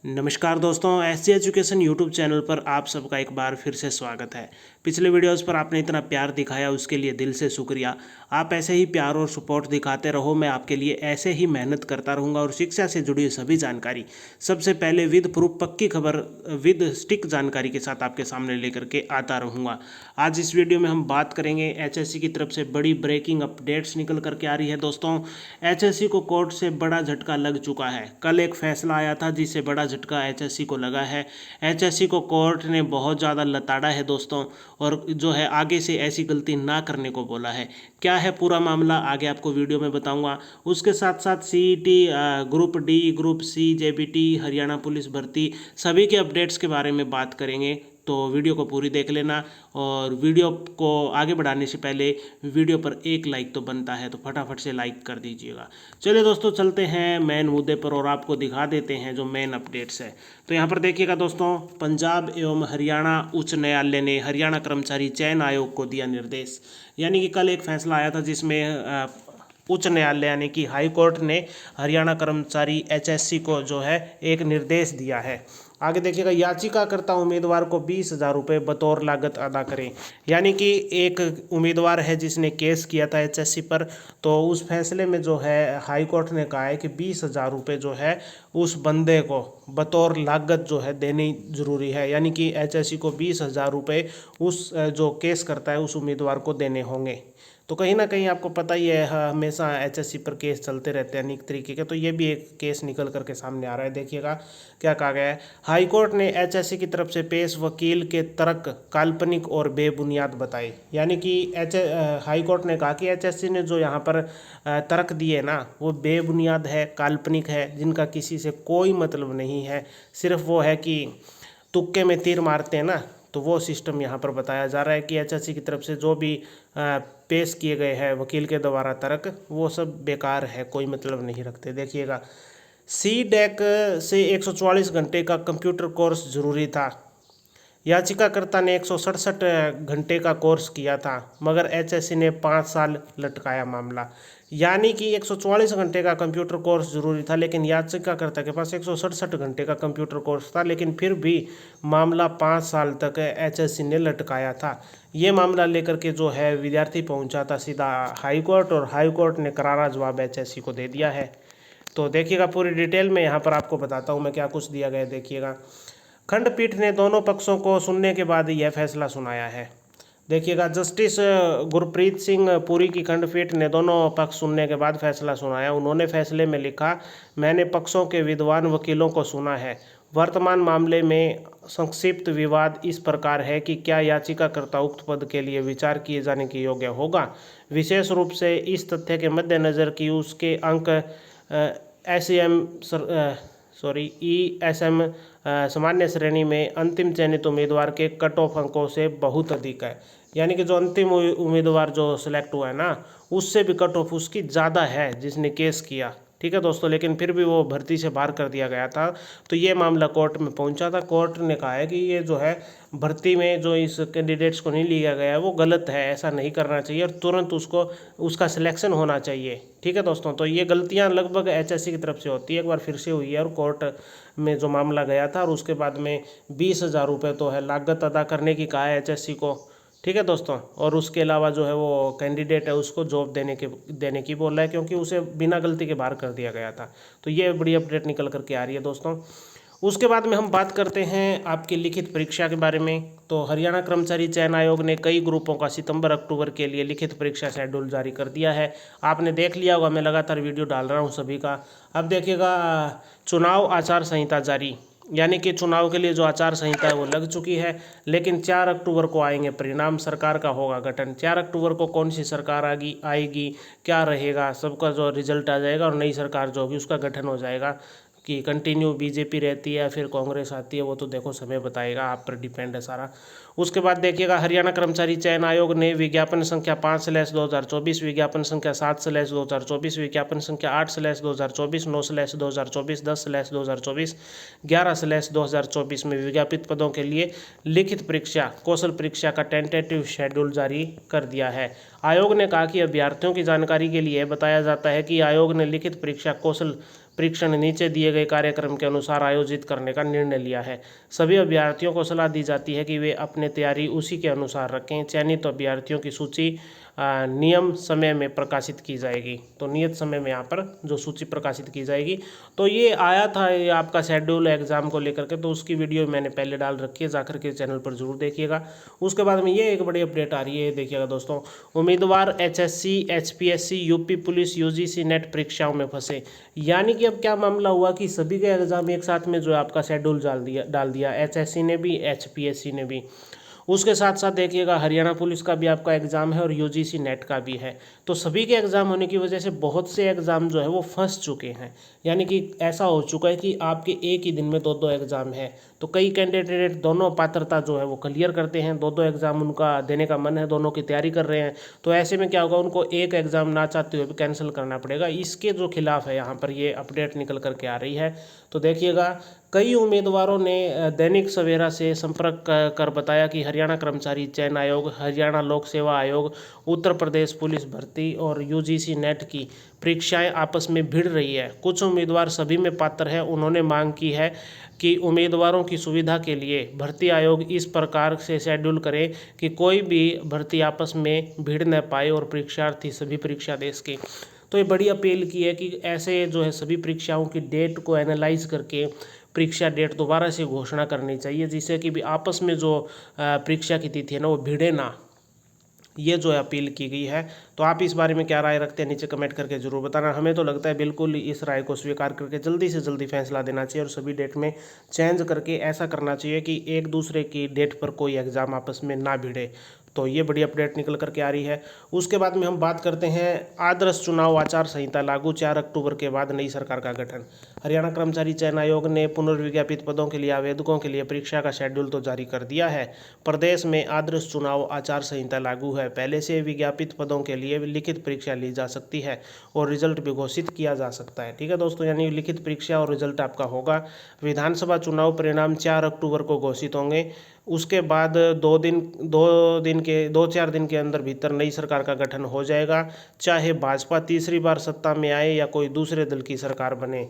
नमस्कार दोस्तों, SG education YouTube channel पर आप सबका एक बार फिर से स्वागत है। पिछले वीडियोस पर आपने इतना प्यार दिखाया, उसके लिए दिल से शुक्रिया। आप ऐसे ही प्यार और सपोर्ट दिखाते रहो, मैं आपके लिए ऐसे ही मेहनत करता रहूँगा और शिक्षा से जुड़ी सभी जानकारी सबसे पहले विद प्रूफ, पक्की खबर, विद स्टिक जानकारी के साथ आपके सामने लेकर के आता रहूँगा। आज इस वीडियो में हम बात करेंगे एचएससी की तरफ से बड़ी ब्रेकिंग अपडेट्स निकल करके आ रही है। दोस्तों, एचएससी को कोर्ट से बड़ा झटका लग चुका है। कल एक फैसला आया था जिससे बड़ा झटका एचएससी को लगा है। एचएससी को कोर्ट ने बहुत ज़्यादा लताड़ा है दोस्तों, और जो है आगे से ऐसी गलती ना करने को बोला है। क्या है पूरा मामला आगे आपको वीडियो में बताऊंगा। उसके साथ साथ CET, group D, group C, JBT, Haryana police भर्ती, सभी के अपडेट्स के बारे में बात करेंगे। तो वीडियो को पूरी देख लेना, और वीडियो को आगे बढ़ाने से पहले वीडियो पर एक लाइक तो बनता है, तो फटाफट से लाइक कर दीजिएगा। चलिए दोस्तों, चलते हैं मेन मुद्दे पर और आपको दिखा देते हैं जो मेन अपडेट्स है। तो यहाँ पर देखिएगा दोस्तों, पंजाब एवं हरियाणा उच्च न्यायालय ने हरियाणा कर्मचारी चयन आयोग को दिया निर्देश। यानी कि कल एक फैसला आया था जिसमें उच्च न्यायालय यानी कि हाई कोर्ट ने हरियाणा कर्मचारी एचएससी को जो है एक निर्देश दिया है। आगे देखिएगा, याचिकाकर्ता उम्मीदवार को 20,000 रुपये बतौर लागत अदा करें। यानी कि एक उम्मीदवार है जिसने केस किया था एचएससी पर, तो उस फैसले में जो है हाई कोर्ट ने कहा है कि 20,000 रुपये जो है उस बंदे को बतौर लागत जो है देनी जरूरी है। यानी कि एचएससी को 20,000 रुपये उस जो केस करता है उस उम्मीदवार को देने होंगे। तो कहीं ना कहीं आपको पता ही है, हमेशा एचएससी पर केस चलते रहते हैं अनेक तरीके के। तो ये भी एक केस निकल करके सामने आ रहा है। देखिएगा क्या कहा गया है। हाईकोर्ट ने एचएससी की तरफ से पेश वकील के तर्क काल्पनिक और बेबुनियाद बताए। यानी कि हाईकोर्ट ने कहा कि एचएससी ने जो यहाँ पर तर्क दिए ना, वो बेबुनियाद है, काल्पनिक है, जिनका किसी से कोई मतलब नहीं है। सिर्फ वो है कि तुक्के में तीर मारते हैं ना, तो वो सिस्टम यहाँ पर बताया जा रहा है कि एचएससी की तरफ से जो भी पेश किए गए हैं वकील के द्वारा तर्क, वो सब बेकार है, कोई मतलब नहीं रखते। देखिएगा, सी डेक से 144 घंटे का कंप्यूटर कोर्स जरूरी था। याचिकाकर्ता ने 167 घंटे का कोर्स किया था, मगर एचएससी ने 5 साल लटकाया मामला। यानी कि 144 घंटे का कंप्यूटर कोर्स जरूरी था, लेकिन याचिकाकर्ता के पास 167 घंटे का कंप्यूटर कोर्स था, लेकिन फिर भी मामला 5 साल तक एचएससी ने लटकाया था। ये मामला लेकर के जो है विद्यार्थी पहुंचा था सीधा हाई कोर्ट, और हाई कोर्ट ने करारा जवाब एचएससी को दे दिया है। तो देखिएगा पूरी डिटेल में यहाँ पर आपको बताता हूँ मैं क्या कुछ दिया गया। देखिएगा, खंडपीठ ने दोनों पक्षों को सुनने के बाद यह फैसला सुनाया है। देखिएगा, जस्टिस गुरप्रीत सिंह पुरी की खंडपीठ ने दोनों पक्ष सुनने के बाद फैसला सुनाया। उन्होंने फैसले में लिखा, मैंने पक्षों के विद्वान वकीलों को सुना है। वर्तमान मामले में संक्षिप्त विवाद इस प्रकार है कि क्या याचिकाकर्ता उक्त पद के लिए विचार किए जाने के योग्य होगा, विशेष रूप से इस तथ्य के मद्देनज़र कि उसके अंक ESM सामान्य श्रेणी में अंतिम चयनित उम्मीदवार के कट ऑफ अंकों से बहुत अधिक है। यानी कि जो अंतिम उम्मीदवार जो सिलेक्ट हुआ है ना, उससे भी कट ऑफ उसकी ज़्यादा है जिसने केस किया। ठीक है दोस्तों, लेकिन फिर भी वो भर्ती से बाहर कर दिया गया था। तो ये मामला कोर्ट में पहुंचा था। कोर्ट ने कहा है कि ये जो है भर्ती में जो इस कैंडिडेट्स को नहीं लिया गया है वो गलत है, ऐसा नहीं करना चाहिए, और तुरंत उसका सिलेक्शन होना चाहिए। ठीक है दोस्तों, तो ये गलतियां लगभग एचएससी की तरफ से होती है, एक बार फिर से हुई है, और कोर्ट में जो मामला गया था, और उसके बाद में 20,000 रुपये तो है लागत अदा करने की कहा है एचएससी को। ठीक है दोस्तों, और उसके अलावा जो है वो कैंडिडेट है उसको जॉब देने की बोल रहा है, क्योंकि उसे बिना गलती के बाहर कर दिया गया था। तो ये बड़ी अपडेट निकल करके आ रही है दोस्तों। उसके बाद में हम बात करते हैं आपकी लिखित परीक्षा के बारे में। तो हरियाणा कर्मचारी चयन आयोग ने कई ग्रुपों का सितंबर अक्टूबर के लिए लिखित परीक्षा शेड्यूल जारी कर दिया है। आपने देख लिया होगा, मैं लगातार वीडियो डाल रहा हूँ सभी का। अब देखिएगा, चुनाव आचार संहिता जारी, यानी कि चुनाव के लिए जो आचार संहिता है वो लग चुकी है, लेकिन 4 अक्टूबर को आएंगे परिणाम, सरकार का होगा गठन। 4 अक्टूबर को कौन सी सरकार आएगी, क्या रहेगा, सबका जो रिजल्ट आ जाएगा, और नई सरकार जो होगी उसका गठन हो जाएगा। कि कंटिन्यू बीजेपी रहती है या फिर कांग्रेस आती है, वो तो देखो समय बताएगा, आप पर डिपेंड है सारा। उसके बाद देखिएगा, हरियाणा कर्मचारी चयन आयोग ने विज्ञापन संख्या 5/2024, विज्ञापन संख्या 7/2024, विज्ञापन संख्या 8/2024, 9/2024, 10/2024, 11/2024 में विज्ञापित पदों के लिए लिखित परीक्षा, कौशल परीक्षा का टेंटेटिव शेड्यूल जारी कर दिया है। आयोग ने कहा कि अभ्यर्थियों की जानकारी के लिए बताया जाता है कि आयोग ने लिखित परीक्षा, कौशल परीक्षण नीचे दिए गए कार्यक्रम के अनुसार आयोजित करने का निर्णय लिया है। सभी अभ्यर्थियों को सलाह दी जाती है कि वे अपने तैयारी उसी के अनुसार रखें। चयनित अभ्यर्थियों की सूची नियम समय में प्रकाशित की जाएगी। तो नियत समय में यहाँ पर जो सूची प्रकाशित की जाएगी। तो ये आया था ये आपका शेड्यूल एग्ज़ाम को लेकर के, तो उसकी वीडियो मैंने पहले डाल रखी है, जाकर के चैनल पर जरूर देखिएगा। उसके बाद में ये एक बड़ी अपडेट आ रही है, देखिएगा दोस्तों। उम्मीदवार HSC, HPSC, UP police, UGC net परीक्षाओं में फंसे। यानी कि अब क्या मामला हुआ कि सभी के एग्ज़ाम एक साथ में जो है आपका शेड्यूल डाल दिया HSC ने भी, HPSC ने भी। उसके साथ साथ देखिएगा हरियाणा पुलिस का भी आपका एग्ज़ाम है और UGC नेट का भी है। तो सभी के एग्ज़ाम होने की वजह से बहुत से एग्ज़ाम जो है वो फंस चुके हैं। यानी कि ऐसा हो चुका है कि आपके एक ही दिन में दो एग्ज़ाम है। तो कई कैंडिडेट दोनों पात्रता जो है वो क्लियर करते हैं, दो एग्ज़ाम उनका देने का मन है, दोनों की तैयारी कर रहे हैं। तो ऐसे में क्या होगा, उनको एक एग्ज़ाम ना चाहते हुए भी कैंसिल करना पड़ेगा। इसके जो खिलाफ है यहाँ पर ये अपडेट निकल करके आ रही है। तो देखिएगा कई उम्मीदवारों ने दैनिक सवेरा से संपर्क कर बताया कि हरियाणा कर्मचारी चयन आयोग, हरियाणा लोक सेवा आयोग, उत्तर प्रदेश पुलिस भर्ती और UGC नेट की परीक्षाएं आपस में भिड़ रही है। कुछ उम्मीदवार सभी में पात्र हैं। उन्होंने मांग की है कि उम्मीदवारों की सुविधा के लिए भर्ती आयोग इस प्रकार से शेड्यूल करे कि कोई भी भर्ती आपस में भिड़ न पाए और परीक्षार्थी सभी परीक्षा दे सके। तो ये बड़ी अपील की है कि ऐसे जो है सभी परीक्षाओं की डेट को एनालाइज करके परीक्षा डेट दोबारा से घोषणा करनी चाहिए, जिससे कि भी आपस में जो परीक्षा की तिथि है ना वो भिड़े ना। ये जो है अपील की गई है। तो आप इस बारे में क्या राय रखते हैं नीचे कमेंट करके जरूर बताना। हमें तो लगता है बिल्कुल इस राय को स्वीकार करके जल्दी से जल्दी फैसला देना चाहिए और सभी डेट में चेंज करके ऐसा करना चाहिए कि एक दूसरे की डेट पर कोई एग्ज़ाम आपस में ना भिड़े। तो ये बड़ी अपडेट निकल करके आ रही है। उसके बाद में हम बात करते हैं आदर्श चुनाव आचार संहिता लागू, 4 अक्टूबर के बाद नई सरकार का गठन। हरियाणा कर्मचारी चयन आयोग ने पुनर्विज्ञापित पदों के लिए आवेदकों के लिए परीक्षा का शेड्यूल तो जारी कर दिया है। प्रदेश में आदर्श चुनाव आचार संहिता लागू है। पहले से विज्ञापित पदों के लिए लिखित परीक्षा ली जा सकती है और रिजल्ट भी घोषित किया जा सकता है। ठीक है दोस्तों, यानी लिखित परीक्षा और रिजल्ट आपका होगा। विधानसभा चुनाव परिणाम 4 अक्टूबर को घोषित होंगे। उसके बाद 2-4 दिन के अंदर भीतर नई सरकार का गठन हो जाएगा, चाहे भाजपा तीसरी बार सत्ता में आए या कोई दूसरे दल की सरकार बने।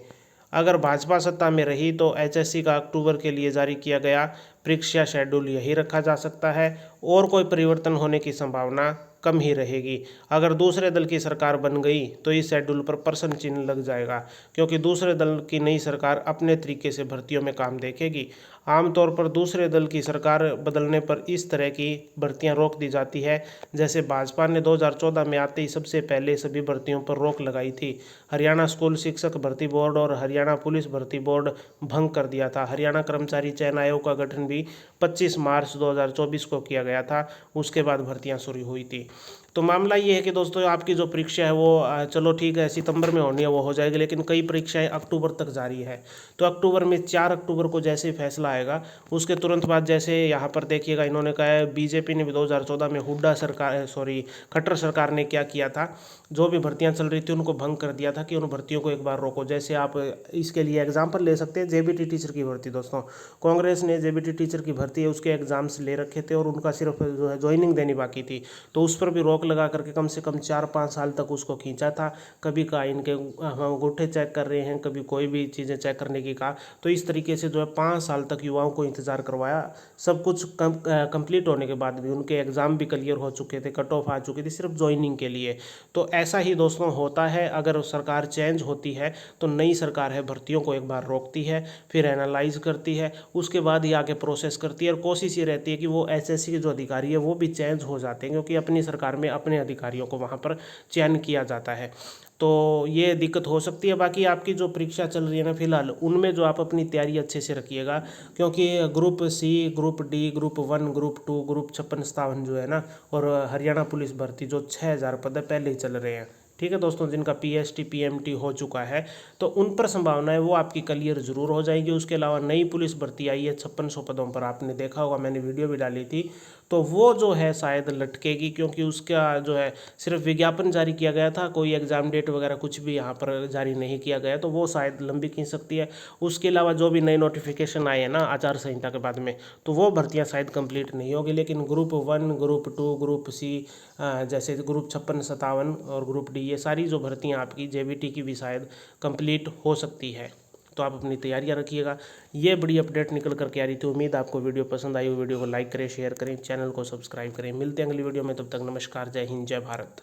अगर भाजपा सत्ता में रही तो HSC का अक्टूबर के लिए जारी किया गया परीक्षा शेड्यूल यही रखा जा सकता है और कोई परिवर्तन होने की संभावना कम ही रहेगी। अगर दूसरे दल की सरकार बन गई तो इस शेड्यूल पर प्रश्न चिन्ह लग जाएगा, क्योंकि दूसरे दल की नई सरकार अपने तरीके से भर्तियों में काम देखेगी। आमतौर पर दूसरे दल की सरकार बदलने पर इस तरह की भर्तियां रोक दी जाती है। जैसे भाजपा ने 2014 में आते ही सबसे पहले सभी भर्तियों पर रोक लगाई थी। हरियाणा स्कूल शिक्षक भर्ती बोर्ड और हरियाणा पुलिस भर्ती बोर्ड भंग कर दिया था। हरियाणा कर्मचारी चयन आयोग का गठन भी 25 मार्च 2024 को किया गया था। उसके बाद भर्तियां शुरू हुई थी। तो मामला ये है कि दोस्तों आपकी जो परीक्षा है वो चलो ठीक है सितंबर में होनी है वो हो जाएगी, लेकिन कई परीक्षाएं अक्टूबर तक जारी है। तो अक्टूबर में 4 अक्टूबर को जैसे ही फैसला आएगा उसके तुरंत बाद, जैसे यहाँ पर देखिएगा इन्होंने कहा है बीजेपी ने भी 2014 में खट्टर सरकार ने क्या किया था, जो भी भर्तियाँ चल रही थी उनको भंग कर दिया था कि उन भर्तियों को एक बार रोको। जैसे आप इसके लिए एग्जाम्पल ले सकते हैं JBT टीचर की भर्ती। दोस्तों कांग्रेस ने JBT टीचर की भर्ती है उसके एग्जाम्स ले रखे थे और उनका सिर्फ जो है ज्वाइनिंग देनी बाकी थी, तो उस पर भी रोक लगा करके कम से कम 4-5 साल तक उसको खींचा था। कभी कहा इनके हम अंगूठे चेक कर रहे हैं, कभी कोई भी चीज़ें चेक करने की कहा। तो इस तरीके से जो है 5 साल तक युवाओं को इंतज़ार करवाया। सब कुछ कंप्लीट होने के बाद भी उनके एग्ज़ाम भी क्लियर हो चुके थे, कट ऑफ आ चुकी थी सिर्फ ज्वाइनिंग के लिए। तो ऐसा ही दोस्तों होता है, अगर सरकार चेंज होती है तो नई सरकार है भर्तियों को एक बार रोकती है, फिर एनालाइज करती है, उसके बाद ही आगे प्रोसेस करती है। और कोशिश ये रहती है कि वो HSC के जो अधिकारी है वो भी चेंज हो जाते हैं, क्योंकि अपनी सरकार में अपने अधिकारियों को वहाँ पर चयन किया जाता है। तो ये दिक्कत हो सकती है। बाकी आपकी जो परीक्षा चल रही है ना फिलहाल, उनमें जो आप अपनी तैयारी अच्छे से रखिएगा, क्योंकि group C, group D, group 1, group 2, group 56-57 जो है ना, और हरियाणा पुलिस भर्ती जो 6000 पद है पहले ही चल रहे हैं। ठीक है दोस्तों, जिनका PST PMT हो चुका है तो उन पर संभावना है वो आपकी क्लियर ज़रूर हो जाएगी। उसके अलावा नई पुलिस भर्ती आई है 5600 पदों पर, आपने देखा होगा, मैंने वीडियो भी डाली थी। तो वो जो है शायद लटकेगी, क्योंकि उसका जो है सिर्फ विज्ञापन जारी किया गया था, कोई एग्ज़ाम डेट वगैरह कुछ भी यहाँ पर जारी नहीं किया गया, तो वो शायद लंबी खींच सकती है। उसके अलावा जो भी नए नोटिफिकेशन आए हैं ना आचार संहिता के बाद में, तो वो भर्तियाँ शायद कंप्लीट नहीं होगी। लेकिन ग्रुप 1, ग्रुप 2, ग्रुप C, जैसे ग्रुप 56-57 और ग्रुप D, ये सारी जो भर्तियाँ आपकी जेबीटी की भी शायद कंप्लीट हो सकती है। तो आप अपनी तैयारियां रखिएगा। ये बड़ी अपडेट निकल करके आ रही थी। उम्मीद आपको वीडियो पसंद आई हो। वीडियो को लाइक करें, शेयर करें, चैनल को सब्सक्राइब करें। मिलते हैं अगली वीडियो में, तब तक नमस्कार, जय हिंद, जय भारत।